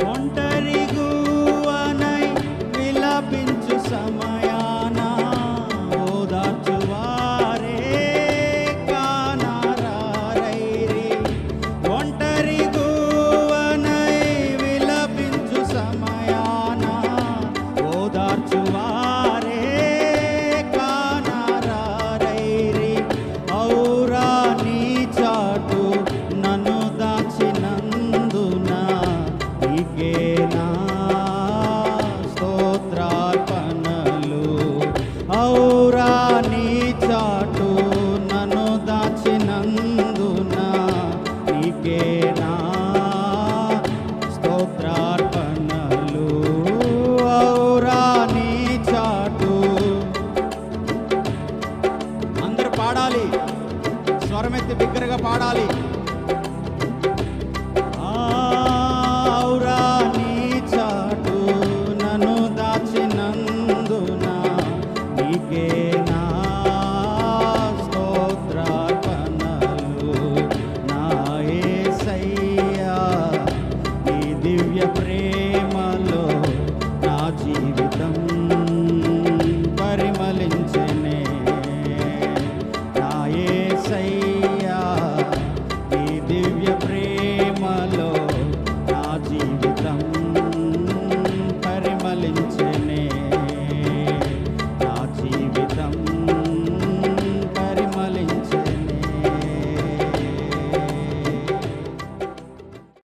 ఒంటరి గువ్వనై విలపించు సమయాన ఓదార్చువారే కానరారైరి. ఒంటరి గువ్వనై విలపించు సమయాన ఓదార్చువారే కానరారైరి. ఔరా నీ చాటు నన్ను దాచినందున నీకేనా స్తోత్రార్పణలు. ఔరా నీ చాటు నన్ను దాచినందున నీకేనా స్తోత్రార్పణలు.